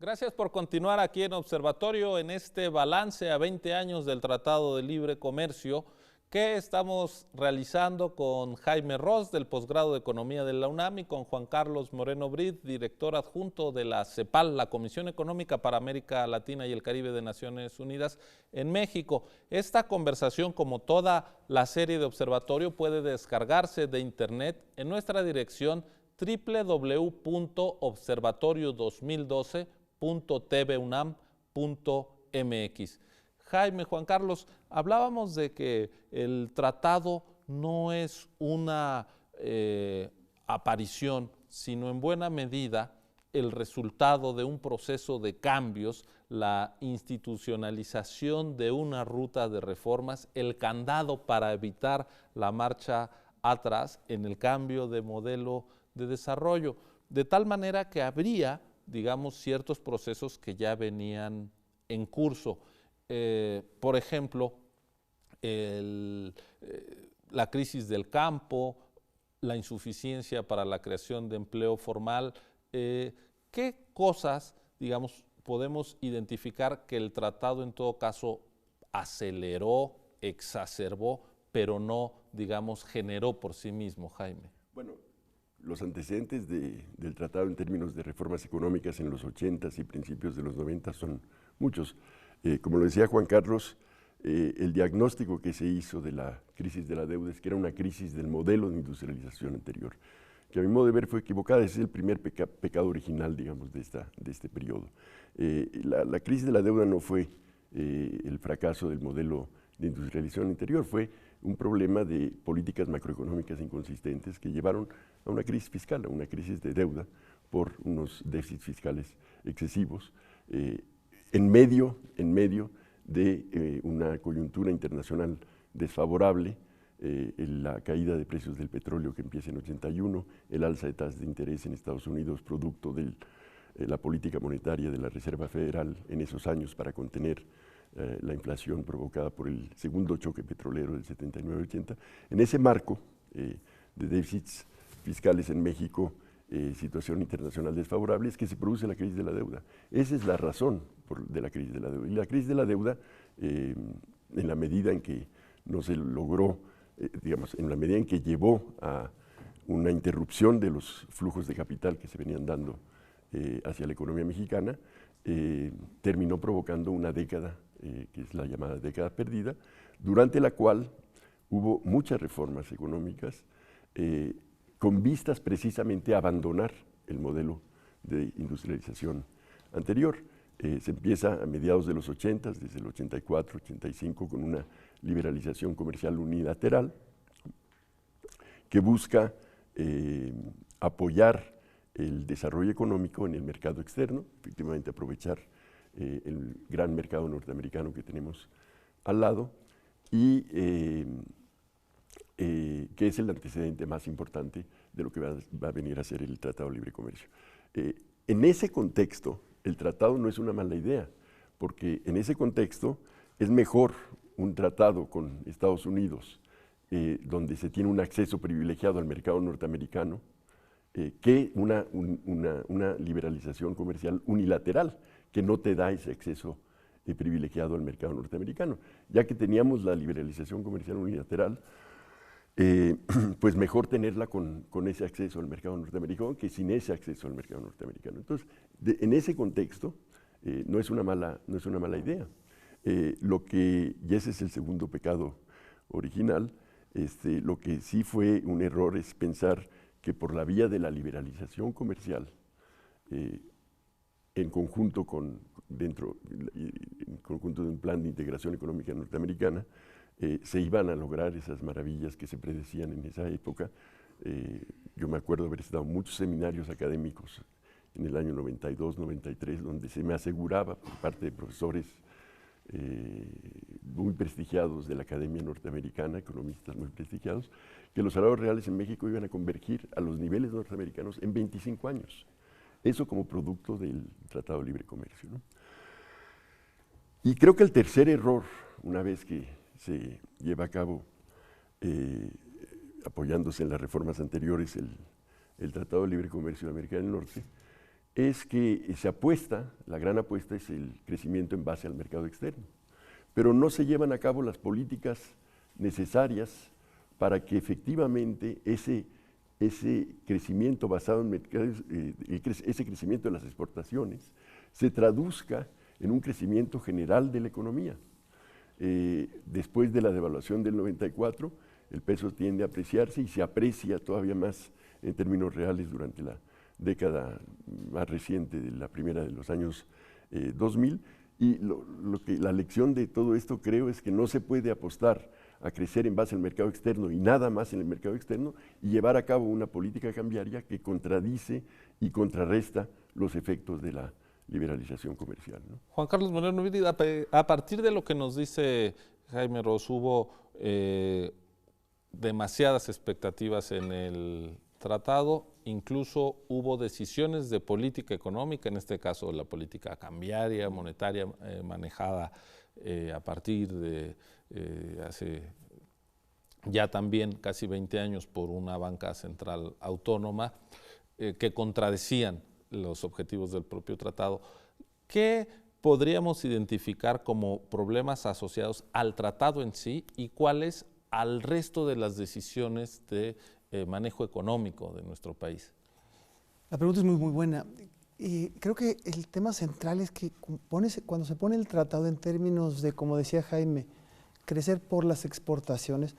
Gracias por continuar aquí en Observatorio en este balance a 20 años del Tratado de Libre Comercio que estamos realizando con Jaime Ross del posgrado de Economía de la UNAM y con Juan Carlos Moreno Brid, director adjunto de la CEPAL, la Comisión Económica para América Latina y el Caribe de Naciones Unidas en México. Esta conversación, como toda la serie de Observatorio, puede descargarse de internet en nuestra dirección www.observatorio2012.tvunam.mx. Jaime, Juan Carlos, hablábamos de que el tratado no es una aparición, sino en buena medida el resultado de un proceso de cambios, la institucionalización de una ruta de reformas, el candado para evitar la marcha atrás en el cambio de modelo de desarrollo, de tal manera que habría, digamos, ciertos procesos que ya venían en curso. Por ejemplo, la crisis del campo, la insuficiencia para la creación de empleo formal. ¿Qué cosas, digamos, podemos identificar que el tratado en todo caso aceleró, exacerbó, pero no, digamos, generó por sí mismo, Jaime? Bueno, los antecedentes del tratado en términos de reformas económicas en los 80s y principios de los 90 son muchos. Como lo decía Juan Carlos, el diagnóstico que se hizo de la crisis de la deuda es que era una crisis del modelo de industrialización anterior, que a mi modo de ver fue equivocada. Ese es el primer pecado original, digamos, de este periodo. La crisis de la deuda no fue el fracaso del modelo de industrialización anterior, fue un problema de políticas macroeconómicas inconsistentes que llevaron a una crisis fiscal, a una crisis de deuda por unos déficits fiscales excesivos, en medio de una coyuntura internacional desfavorable, la caída de precios del petróleo que empieza en 81, el alza de tasas de interés en Estados Unidos producto de la política monetaria de la Reserva Federal en esos años para contener la inflación provocada por el segundo choque petrolero del 79-80. En ese marco de déficits fiscales en México, situación internacional desfavorable, es que se produce la crisis de la deuda. Esa es la razón de la crisis de la deuda. Y la crisis de la deuda, en la medida en que no se logró, digamos, en la medida en que llevó a una interrupción de los flujos de capital que se venían dando hacia la economía mexicana, terminó provocando una década, que es la llamada década perdida, durante la cual hubo muchas reformas económicas con vistas precisamente a abandonar el modelo de industrialización anterior. Se empieza a mediados de los 80, desde el 84, 85, con una liberalización comercial unilateral que busca apoyar el desarrollo económico en el mercado externo, efectivamente aprovechar el gran mercado norteamericano que tenemos al lado y que es el antecedente más importante de lo que va a venir a ser el Tratado de Libre Comercio. En ese contexto, el tratado no es una mala idea, porque en ese contexto es mejor un tratado con Estados Unidos, donde se tiene un acceso privilegiado al mercado norteamericano, que una liberalización comercial unilateral, que no te da ese acceso privilegiado al mercado norteamericano. Ya que teníamos la liberalización comercial unilateral, pues mejor tenerla con ese acceso al mercado norteamericano que sin ese acceso al mercado norteamericano. Entonces, en ese contexto, no es una mala idea. Y ese es el segundo pecado original, lo que sí fue un error es pensar que por la vía de la liberalización comercial, en conjunto de un plan de integración económica norteamericana, se iban a lograr esas maravillas que se predecían en esa época. Yo me acuerdo haber estado en muchos seminarios académicos en el año 92, 93, donde se me aseguraba por parte de profesores muy prestigiados de la Academia Norteamericana, economistas muy prestigiados, que los salarios reales en México iban a convergir a los niveles norteamericanos en 25 años. Eso como producto del Tratado de Libre Comercio, ¿no? Y creo que el tercer error, una vez que se lleva a cabo, apoyándose en las reformas anteriores, el Tratado de Libre Comercio de América del Norte, es que se apuesta, la gran apuesta es el crecimiento en base al mercado externo, pero no se llevan a cabo las políticas necesarias para que efectivamente ese crecimiento basado en mercados, ese crecimiento de las exportaciones se traduzca en un crecimiento general de la economía. Después de la devaluación del 94, el peso tiende a apreciarse y se aprecia todavía más en términos reales durante la década más reciente, de la primera de los años 2000. Y la lección de todo esto creo es que no se puede apostar a crecer en base al mercado externo y nada más en el mercado externo y llevar a cabo una política cambiaria que contradice y contrarresta los efectos de la liberalización comercial, ¿no? Juan Carlos Moreno Vidi, a partir de lo que nos dice Jaime Ross, hubo demasiadas expectativas en el tratado, incluso hubo decisiones de política económica, en este caso la política cambiaria, monetaria, manejada a partir de hace ya también casi 20 años por una banca central autónoma que contradecían los objetivos del propio tratado. ¿Qué podríamos identificar como problemas asociados al tratado en sí y cuáles al resto de las decisiones de manejo económico de nuestro país? La pregunta es muy buena. Creo que el tema central es que cuando se pone el tratado en términos de, como decía Jaime, crecer por las exportaciones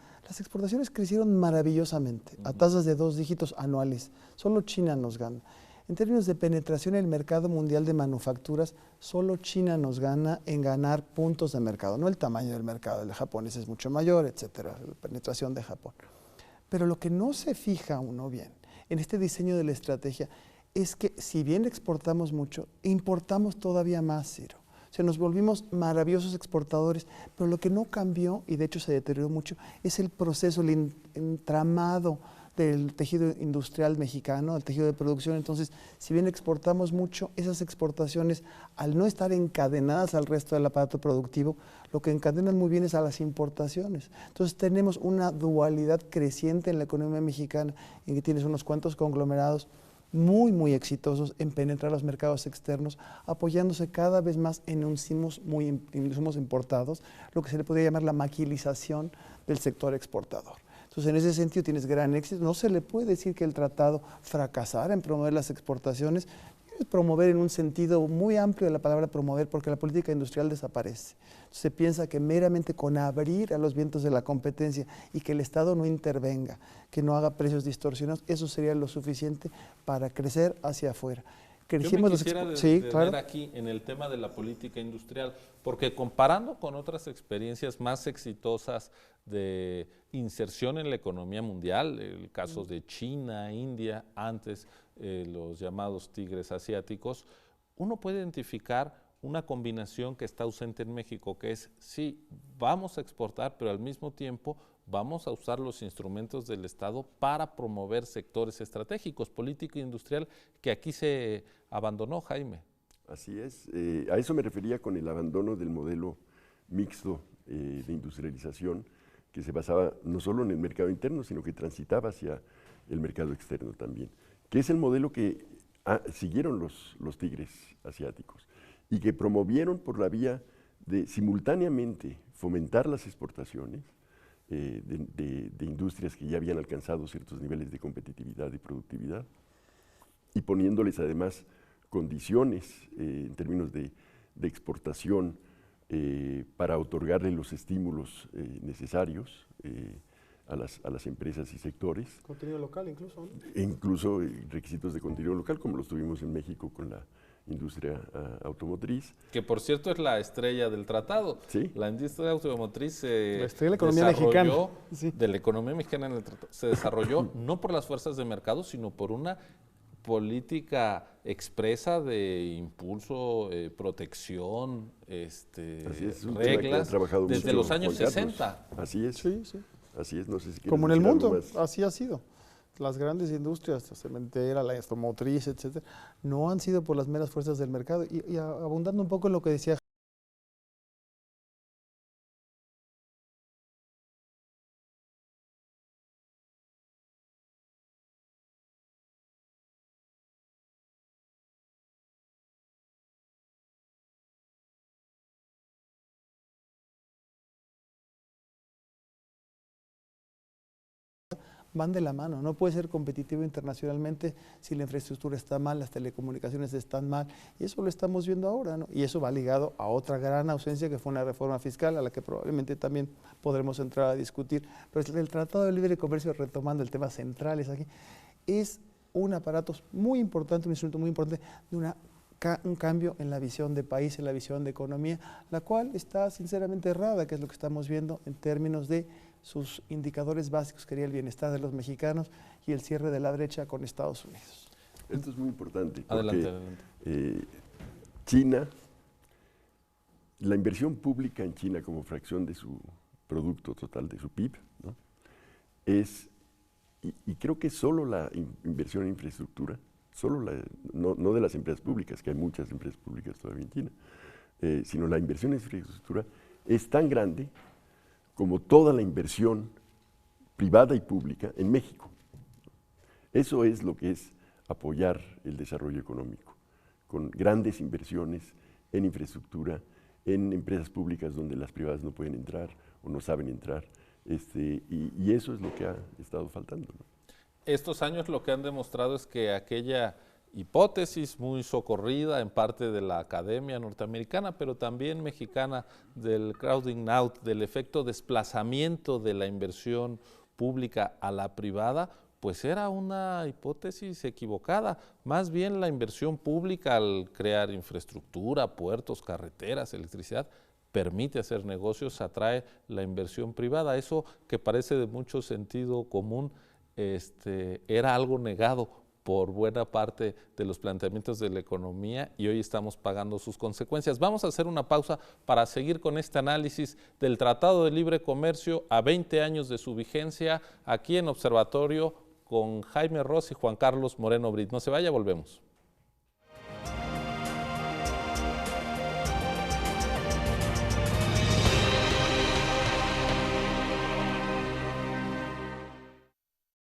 crecieron maravillosamente, a tasas de 2 dígitos anuales. Solo China nos gana. En términos de penetración en el mercado mundial de manufacturas, solo China nos gana en ganar puntos de mercado, no el tamaño del mercado, el de japonés es mucho mayor, etcétera, la penetración de Japón. Pero lo que no se fija uno bien en este diseño de la estrategia es que si bien exportamos mucho, importamos todavía más, Ciro. O sea, nos volvimos maravillosos exportadores, pero lo que no cambió, y de hecho se deterioró mucho, es el proceso, el entramado del tejido industrial mexicano, el tejido de producción. Entonces, si bien exportamos mucho, esas exportaciones, al no estar encadenadas al resto del aparato productivo, lo que encadenan muy bien es a las importaciones. Entonces, tenemos una dualidad creciente en la economía mexicana, en que tienes unos cuantos conglomerados muy exitosos en penetrar los mercados externos, apoyándose cada vez más en insumos importados, lo que se le podría llamar la maquilización del sector exportador. Entonces, en ese sentido tienes gran éxito. No se le puede decir que el tratado fracasara en promover las exportaciones, promover en un sentido muy amplio de la palabra promover, porque la política industrial desaparece. Se piensa que meramente con abrir a los vientos de la competencia y que el Estado no intervenga, que no haga precios distorsionados, eso sería lo suficiente para crecer hacia afuera. Yo me quisiera detener aquí en el tema de la política industrial, porque comparando con otras experiencias más exitosas de inserción en la economía mundial, el caso de China, India, antes los llamados tigres asiáticos, uno puede identificar una combinación que está ausente en México, que es, sí, vamos a exportar, pero al mismo tiempo vamos a usar los instrumentos del Estado para promover sectores estratégicos, político e industrial, que aquí se abandonó, Jaime. Así es, a eso me refería con el abandono del modelo mixto de industrialización, que se basaba no solo en el mercado interno, sino que transitaba hacia el mercado externo también, que es el modelo que siguieron los tigres asiáticos y que promovieron por la vía de simultáneamente fomentar las exportaciones de industrias que ya habían alcanzado ciertos niveles de competitividad y productividad, y poniéndoles además condiciones en términos de exportación para otorgarle los estímulos necesarios a las empresas y sectores. Contenido local incluso, ¿no? E incluso requisitos de contenido local, como los tuvimos en México con la industria automotriz. Que por cierto es la estrella del tratado. ¿Sí? La industria automotriz la estrella de la economía mexicana. Sí. De la economía mexicana en el tratado. Se desarrolló no por las fuerzas de mercado, sino por una política expresa de impulso, protección, reglas, desde los años 60. Así es. Sí, sí. Así es, no sé si como en el mundo, así ha sido. Las grandes industrias, la cementera, la automotriz, etcétera, no han sido por las meras fuerzas del mercado. Y abundando un poco en lo que decía van de la mano. No puede ser competitivo internacionalmente si la infraestructura está mal, las telecomunicaciones están mal, y eso lo estamos viendo ahora, ¿no? Y eso va ligado a otra gran ausencia que fue una reforma fiscal, a la que probablemente también podremos entrar a discutir. Pero el Tratado de Libre Comercio, retomando el tema central, aquí, es un aparato muy importante, un instrumento muy importante de un cambio en la visión de país, en la visión de economía, la cual está sinceramente errada, que es lo que estamos viendo en términos de sus indicadores básicos, que sería el bienestar de los mexicanos y el cierre de la brecha con Estados Unidos. Esto es muy importante porque Adelante. China, la inversión pública en China como fracción de su producto total, de su PIB, ¿no? Y creo que solo la inversión en infraestructura, no de las empresas públicas, que hay muchas empresas públicas todavía en China, sino la inversión en infraestructura es tan grande como toda la inversión privada y pública en México. Eso es lo que es apoyar el desarrollo económico, con grandes inversiones en infraestructura, en empresas públicas donde las privadas no pueden entrar o no saben entrar, y eso es lo que ha estado faltando, ¿no? Estos años lo que han demostrado es que aquella hipótesis muy socorrida en parte de la academia norteamericana, pero también mexicana, del crowding out, del efecto desplazamiento de la inversión pública a la privada, pues era una hipótesis equivocada. Más bien la inversión pública al crear infraestructura, puertos, carreteras, electricidad, permite hacer negocios, atrae la inversión privada. Eso que parece de mucho sentido común, era algo negado por buena parte de los planteamientos de la economía y hoy estamos pagando sus consecuencias. Vamos a hacer una pausa para seguir con este análisis del Tratado de Libre Comercio a 20 años de su vigencia aquí en Observatorio con Jaime Ross y Juan Carlos Moreno Brit. No se vaya, volvemos.